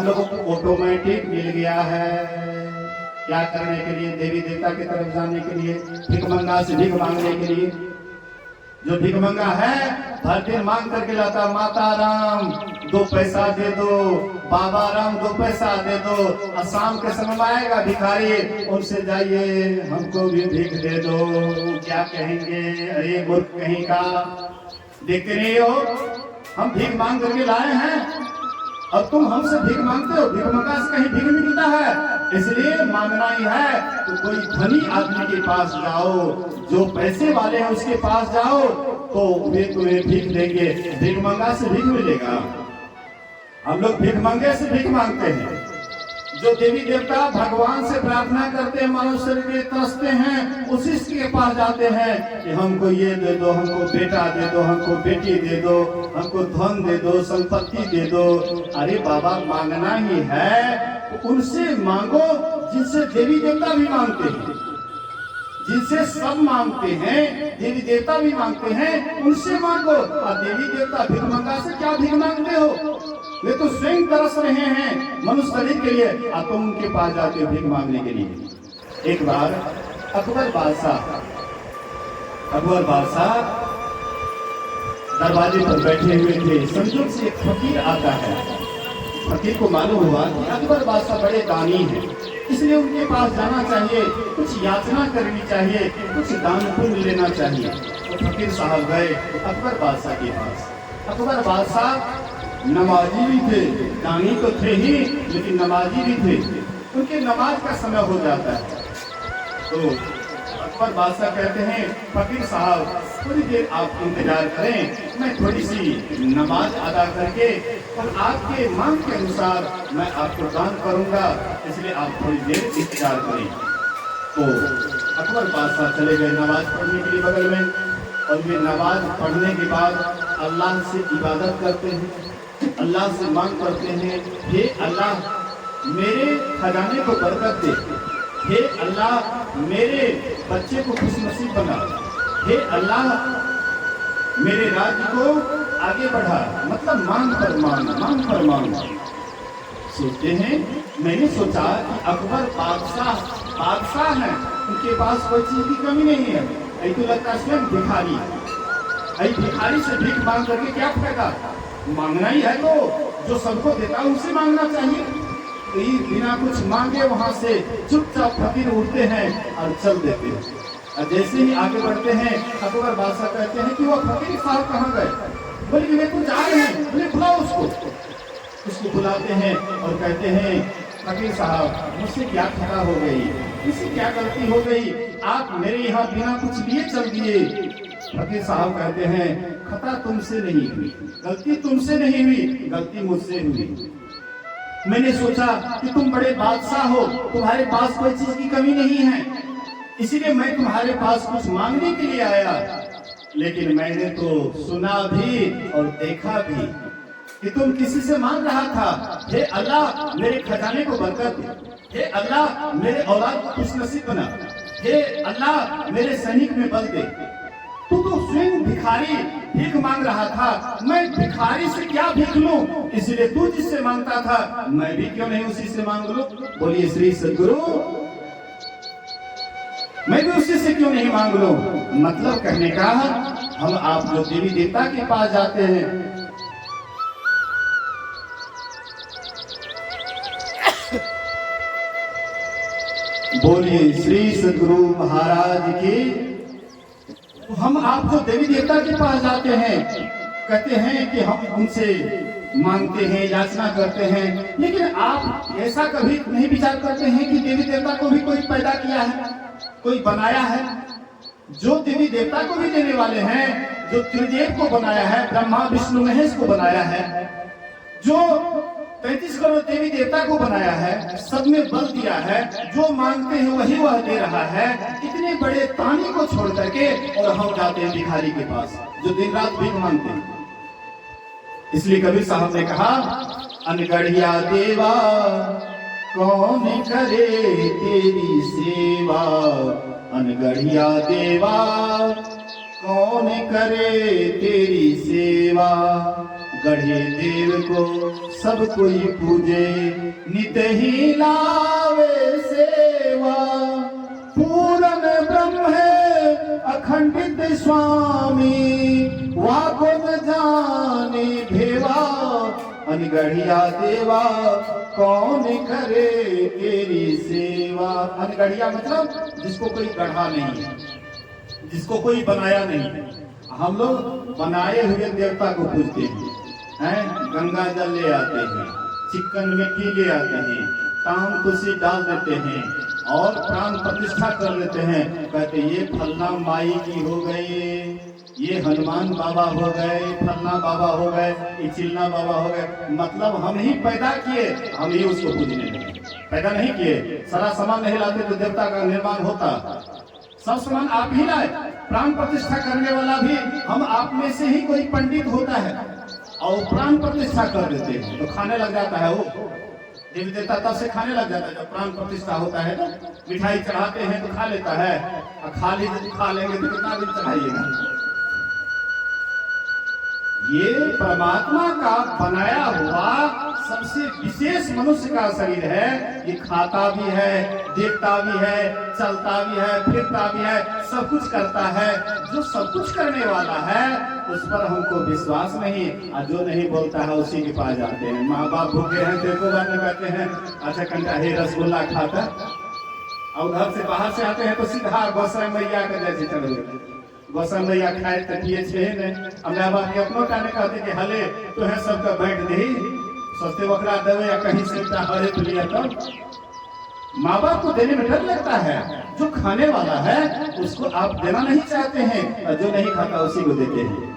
हम लोगों को ऑटोमेटिक मिल गया है। क्या करने के लिए? देवी देवता की तरफ जाने के लिए, भिखमंगा से भीख मांगने के लिए। जो भिखमंगा है हर दिन मांग करके लाता, माता राम 2 पैसा दे दो, बाबा राम 2 पैसा दे दो। और शाम के समय में आएगा भिखारी, उनसे जाइए हमको भी भीख दे दो। क्या कहेंगे? अरे मूर्ख कहीं का, देखते नहीं हो हम भीख मांग करके लाए हैं, अब तुम हमसे भीख मांगते हो। भिखमंगा से कहीं भीख नहीं मिलता है, इसलिए मांगना ही है तो कोई धनी आदमी के पास जाओ, जो पैसे वाले हैं उसके पास जाओ, तो वे तुम्हें भीख देंगे। भिखमंगा से भीख मिलेगा? हम लोग भिखमंगे से भीख मांगते हैं। जो देवी देवता भगवान से प्रार्थना करते हैं, मनुष्य शरीर में तरसते हैं, उसी के पास जाते हैं कि हमको ये दे दो, हमको बेटा दे दो, हमको बेटी दे दो, हमको धन दे दो, संपत्ति दे दो। अरे बाबा मांगना ही है तो उनसे मांगो जिनसे देवी देवता भी मांगते हैं, जिनसे सब मांगते हैं, देवी देवता भी मांगते हैं, उनसे मांगो। और देवी देवता भिखमंगा से क्या भीख मांगते हो? वे तो स्वयं तरस रहे हैं मनुष्य शरीर के लिए, और तुम उनके पास जाते हो भीख मांगने के लिए। एक बार अकबर बादशाह दरवाजे पर बैठे हुए थे। संयोग से एक फकीर आता है। फकीर को मालूम हुआ कि अकबर बादशाह बड़े दानी हैं, इसलिए उनके पास जाना चाहिए, कुछ याचना करनी चाहिए, कुछ दान पुण्य लेना चाहिए। तो फकीर साहब गए अकबर बादशाह के पास। अकबर बादशाह नमाजी भी थे, दानी तो थे ही लेकिन नमाजी भी थे। उनके नमाज का समय हो जाता है तो अकबर बादशाह कहते हैं फकीर साहब थोड़ी देर आप इंतजार करें, मैं थोड़ी सी नमाज अदा करके और आपके मांग के अनुसार मैं आपको दान करूंगा, इसलिए आप थोड़ी देर इंतजार करें। तो अकबर बादशाह चले गए नमाज पढ़ने के लिए बगल में, और वे नमाज पढ़ने के बाद अल्लाह से इबादत करते हैं, अल्लाह से मांग करते हैं, हे अल्लाह मेरे खजाने को बरकत दे, हे अल्लाह मेरे बच्चे को खुशनसीब बना, हे अल्लाह मेरे राज्य को आगे बढ़ा। मतलब मांग पर मांग। सोचते हैं, मैंने सोचा कि अकबर बादशाह है, उनके पास कोई चीज की कमी नहीं है। ऐ तो लगता स्वयं भिखारी से भीख मांग करके क्या फायदा? मांगना ही है तो जो सबको देता है उनसे मांगना चाहिए। तो बिना कुछ मांगे वहां से चुपचाप फकीर उठते हैं और चल देते हैं। और जैसे ही आगे बढ़ते हैं अकबर बादशाह कहते हैं कि वो फकीर साहब कहाँ गए? बोले कि वे तो जा रहे हैं। बोले बुलाओ उसको बुलाते हैं और कहते हैं फकीर साहब मुझसे क्या खता हो गई, मुझसे क्या गलती हो गई, आप मेरे यहाँ बिना कुछ लिए चल दिए। फकीर साहब कहते हैं खता तुमसे नहीं हुई, गलती तुमसे नहीं हुई, गलती मुझसे हुई। मैंने सोचा कि तुम बड़े बादशाह हो, तुम्हारे पास कोई चीज की कमी नहीं है, इसीलिए मैं तुम्हारे पास कुछ मांगने के लिए आया। लेकिन मैंने तो सुना भी और देखा भी कि तुम किसी से मांग रहा था, हे अल्लाह मेरे खजाने को बरकत दे, हे अल्लाह मेरे औलाद को खुशनसीब बना, हे अल्लाह मेरे सैनिक में बल दे। तू तो स्वयं भिखारी भीख मांग रहा था, मैं भिखारी से क्या भीख लूं? इसलिए तू जिससे मांगता था मैं भी क्यों नहीं उसी से मांग लूं? बोलिए श्री सद्गुरु, मैं भी उसी से क्यों नहीं मांग लूं? मतलब कहने का हम आप जो देवी देवता के पास जाते हैं, बोलिए श्री सद्गुरु महाराज की। हम आप जो देवी देवता के पास जाते हैं, कहते हैं कि हम उनसे मांगते हैं, याचना करते हैं, लेकिन आप ऐसा कभी नहीं विचार करते हैं कि देवी देवता को भी कोई पैदा किया है, कोई बनाया है? जो देवी देवता को भी देने वाले हैं, जो त्रिदेव को बनाया है, ब्रह्मा विष्णु महेश को बनाया है, जो 35 करोड़ देवी देवता को बनाया है, सब में बल दिया है, जो मांगते हैं वही वह दे रहा है। इतने बड़े तानी को छोड़ करके और हम जाते हैं भिखारी के पास जो दिन रात भीख मांगते हैं। इसलिए कबीर साहब ने कहा, अनगढ़िया देवा कौन करे तेरी सेवा, अनगढ़िया देवा कौन करे तेरी सेवा, गढ़े देव को सब कोई पूजे, नित ही लावे सेवा, पूरन ब्रह्म है अखंडित स्वामी, वाको न जाने भेवा, अनगढ़िया देवा कौन करे तेरी सेवा। अनगढ़िया मतलब जिसको कोई गढ़ा नहीं है, जिसको कोई बनाया नहीं। हम लोग बनाए हुए देवता को पूजते हैं, गंगा जल ले आते हैं, चिकन मिट्टी ले आते हैं, ताम तुलसी डाल देते हैं और प्राण प्रतिष्ठा कर देते हैं। कहते ये फलना माई की हो गई, ये हनुमान बाबा हो गए, फलना बाबा हो गए, ये चिल्ला बाबा हो गए। मतलब हम ही पैदा किए, हम ही उसको पूजने लगे। पैदा नहीं किए, सारा सामान नहीं लाते तो देवता का निर्माण होता। सब सामान आप ही लाए। प्राण प्रतिष्ठा करने वाला भी हम आप में से ही कोई पंडित होता है और प्राण प्रतिष्ठा कर देते हैं तो खाने लग जाता है वो देवी देवता, तब से खाने लग जाता है। जब प्राण प्रतिष्ठा होता है तो मिठाई चढ़ाते हैं तो खा लेता है, और खा लेंगे तो कितना दिन चढ़ाइएगा। ये परमात्मा का बनाया हुआ सबसे विशेष मनुष्य का शरीर है। ये खाता भी है, देखता भी है, चलता भी है, फिरता भी है, सब कुछ करता है। जो सब कुछ करने वाला है उस पर हमको विश्वास नहीं, और जो नहीं बोलता है उसी के पास जाते हैं। माँ बाप भूखे हैं देखो बात में कहते हैं अच्छा कंटा हे रसगुल्ला खाता, और घर से बाहर से आते हैं तो सीधा गोसाई मैया का जैसे चढ़ गोसाई मैया खाए तो पिए छे नहीं। अब माँ बाप के अपनों कहने कहते कि हले तो है सबका बैठ दे, सोचते वकरा देवे या कहीं से हरे तो लिया। तब माँ बाप को देने में डर लगता है। जो खाने वाला है उसको आप देना नहीं चाहते हैं, और जो नहीं खाता उसी को देते हैं।